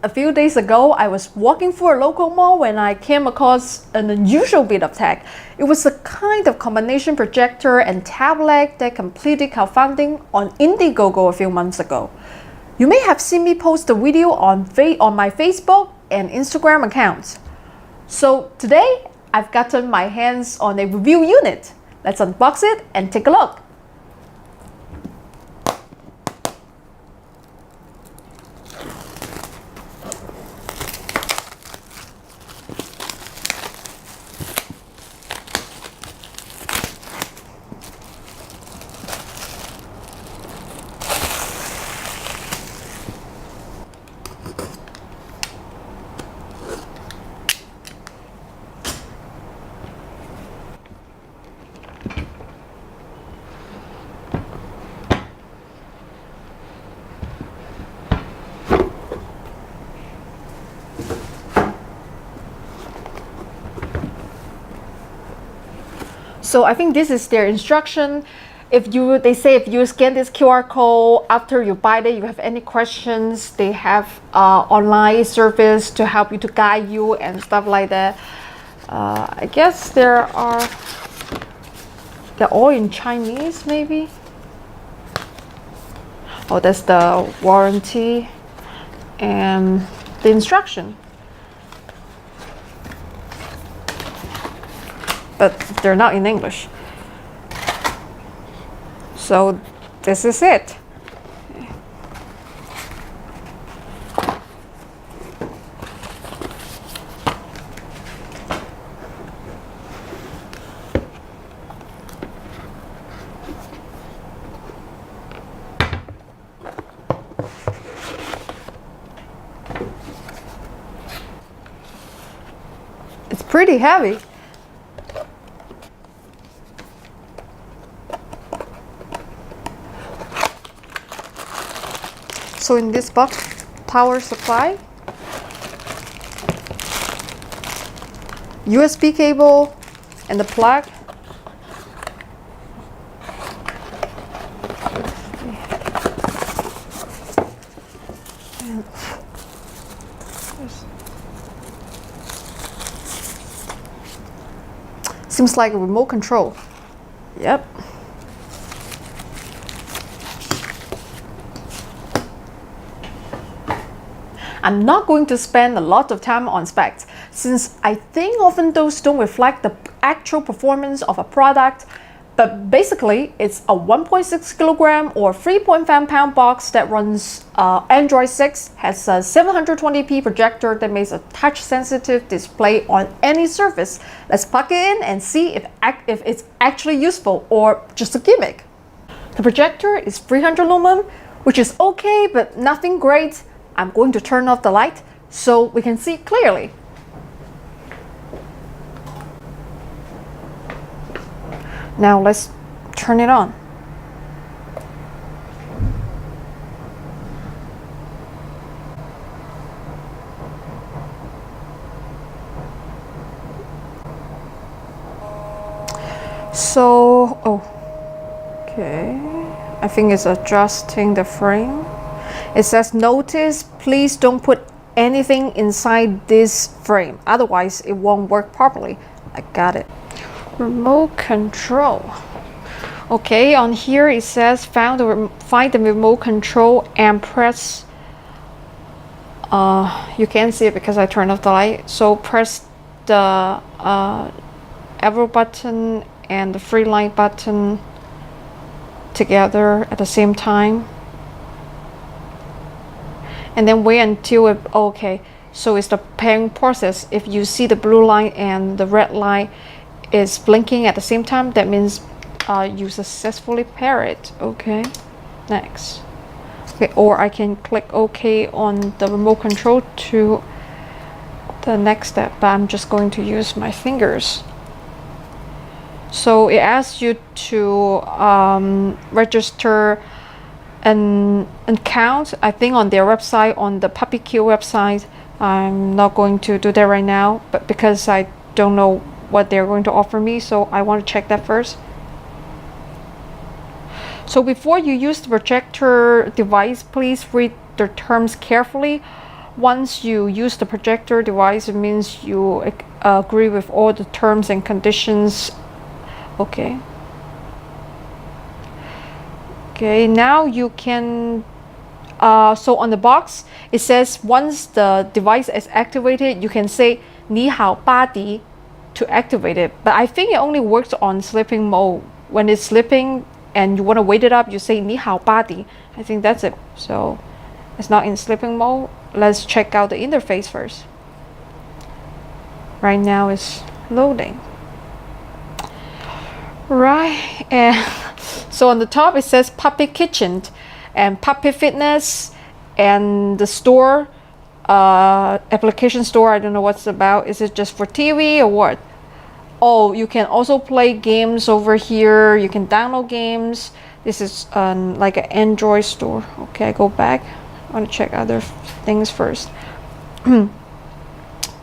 a few days ago, I was walking through a local mall when I came across an unusual bit of tech. It was a kind of combination projector and tablet that completed crowdfunding on Indiegogo a few months ago. You may have seen me post a video on my Facebook and Instagram accounts. So today, I've gotten my hands on a review unit. Let's unbox it and take a look. So I think this is their instruction. They say if you scan this QR code after you buy it, you have any questions, they have online service to help you, to guide you and stuff like that. I guess they're all in Chinese maybe. Oh, that's the warranty and the instruction. But they're not in English. So this is it. It's pretty heavy. So in this box, power supply, USB cable, and the plug. Seems like a remote control. Yep. I'm not going to spend a lot of time on specs, since I think often those don't reflect the actual performance of a product, but basically it's a 1.6 kilogram or 3.5 pound box that runs Android 6, has a 720p projector that makes a touch-sensitive display on any surface. Let's plug it in and see if it's actually useful or just a gimmick. The projector is 300 lumen, which is okay, but nothing great. I'm going to turn off the light so we can see clearly. Now let's turn it on. So, okay, I think it's adjusting the frame. It says, notice, please don't put anything inside this frame, otherwise it won't work properly. I got it. Remote control. Okay, on here it says, find the remote control and press, you can't see it because I turned off the light, so press the arrow button and the free light button together at the same time. And then wait until it, okay, so it's the pairing process. If you see the blue light and the red light is blinking at the same time, that means you successfully pair it. Okay, next. Okay, or I can click OK on the remote control to the next step, but I'm just going to use my fingers. So it asks you to register an account, I think on their website, on the PuppyQ website. I'm not going to do that right now, but because I don't know what they're going to offer me, so I want to check that first. So before you use the projector device, please read the terms carefully. once you use the projector device, it means you agree with all the terms and conditions. Okay. Okay, now you can, so on the box, it says once the device is activated, you can say 你好 body to activate it. But I think it only works on sleeping mode. When it's sleeping and you want to wake it up, you say 你好 body. I think that's it. So it's not in sleeping mode. Let's check out the interface first. Right now it's loading. Right, and so on the top it says Puppy Kitchen and Puppy Fitness and the store, application store. I don't know what's about. Is it just for TV or what? Oh, you can also play games over here. You can download games. This is like an Android store. Okay, I go back. I want to check other things first.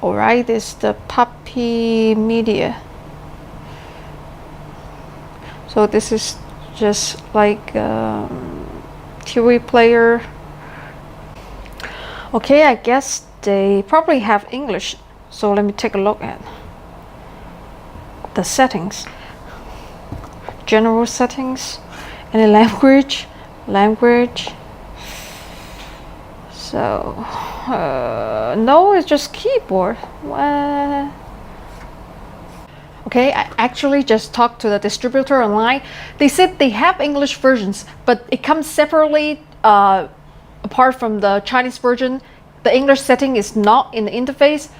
All right, this is the Puppy Media. So this is just like TV player. Okay, I guess they probably have English. So let me take a look at the settings. General settings. Any language. So no, it's just keyboard. What? Okay, I actually just talked to the distributor online. They said they have English versions, but it comes separately apart from the Chinese version. The English setting is not in the interface.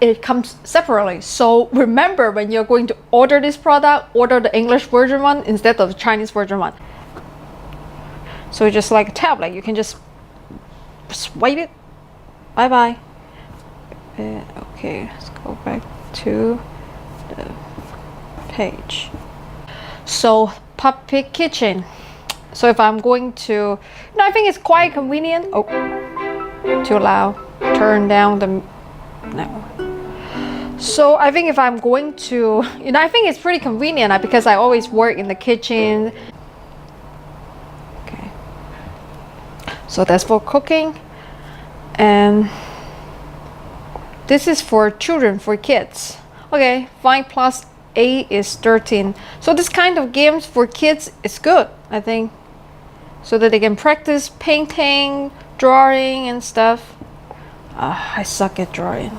It comes separately. So remember, when you're going to order this product, order the English version one instead of the Chinese version one. So just like a tablet, you can just swipe it. Bye bye. Okay, let's go back to the page. So Puppy Kitchen. So if I'm going to, I think it's quite convenient. Oh, too loud. Turn down the, no. So I think if I'm going to, I think it's pretty convenient because I always work in the kitchen. Okay. So that's for cooking. And this is for children, for kids. Okay, 5 plus 8 is 13. So this kind of games for kids is good, I think. So that they can practice painting, drawing and stuff. I suck at drawing.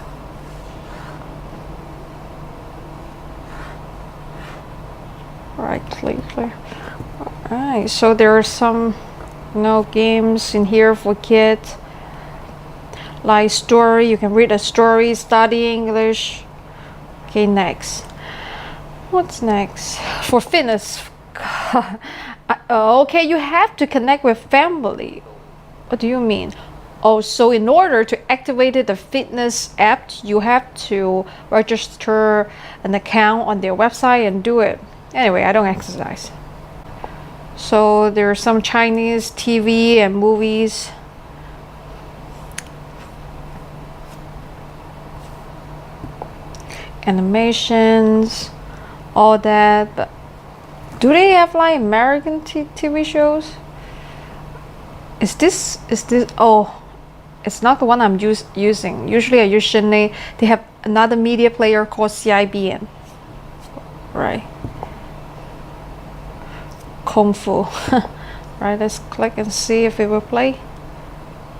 Right, clear. Alright, so there are some games in here for kids. Like story, you can read a story, study English. Okay, next. What's next? For fitness. Okay, you have to connect with family. What do you mean? Oh, so in order to activate the fitness app, you have to register an account on their website and do it. Anyway, I don't exercise. So there are some Chinese TV and movies. Animations, all that. But do they have like American TV shows? Is this? Oh, it's not the one I'm using. Usually I use Shinley. They have another media player called CIBN. Right. Kung Fu. Right, let's click and see if it will play.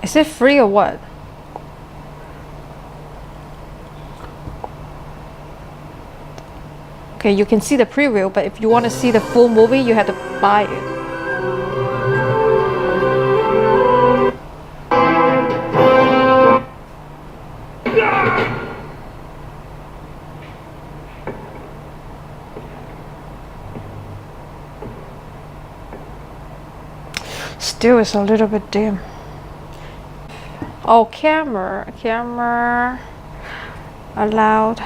Is it free or what? Okay, you can see the preview, but if you want to see the full movie, you have to buy it. Still, it's a little bit dim. Oh, camera allowed.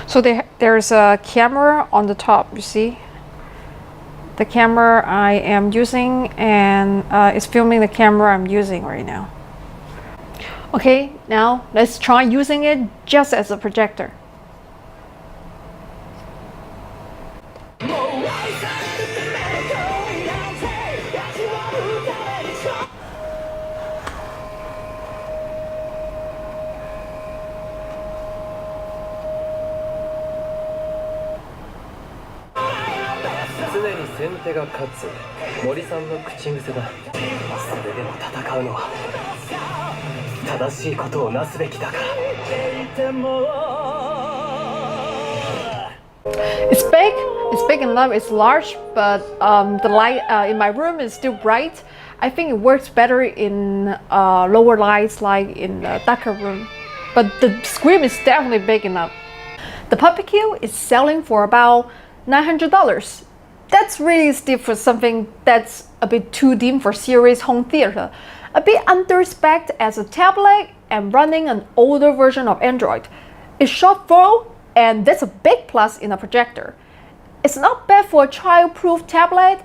So there's a camera on the top, you see? The camera I am using, and it's filming the camera I'm using right now. Okay, now let's try using it just as a projector. に先手が勝つ森さんの口癖だ。それでも戦うのは正しいことをなすべきだから。 It's big enough, it's large, but the light in my room is still bright. I think it works better in lower lights, like in a darker room. But the screen is definitely big enough. The Puppy Q is selling for about $900. That's really steep for something that's a bit too dim for serious home theater. A bit under-spec'd as a tablet and running an older version of Android. It's short throw, and that's a big plus in a projector. It's not bad for a child-proof tablet,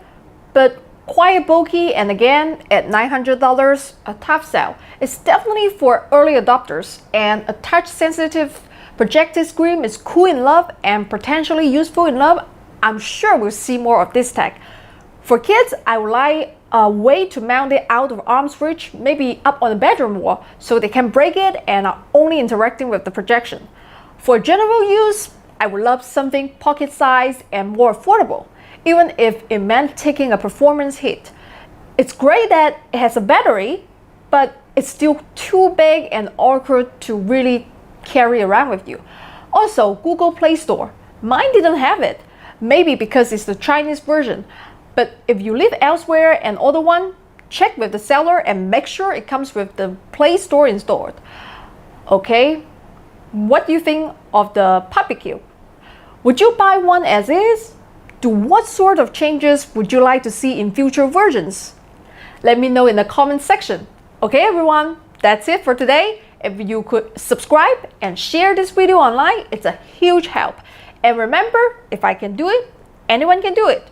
but quite bulky, and again, at $900, a tough sell. It's definitely for early adopters, and a touch-sensitive projected screen is cool in love and potentially useful in love. I'm sure we'll see more of this tech. For kids, I would like a way to mount it out of arm's reach, maybe up on the bedroom wall, so they can break it and are only interacting with the projection. For general use, I would love something pocket-sized and more affordable, even if it meant taking a performance hit. It's great that it has a battery, but it's still too big and awkward to really carry around with you. Also, Google Play Store. Mine didn't have it, maybe because it's the Chinese version. But if you live elsewhere and order one, check with the seller and make sure it comes with the Play Store installed. Okay, what do you think of the Puppy Q? Would you buy one as is? What sort of changes would you like to see in future versions? Let me know in the comment section. Okay everyone, that's it for today. If you could subscribe and share this video online, it's a huge help. And remember, if I can do it, anyone can do it.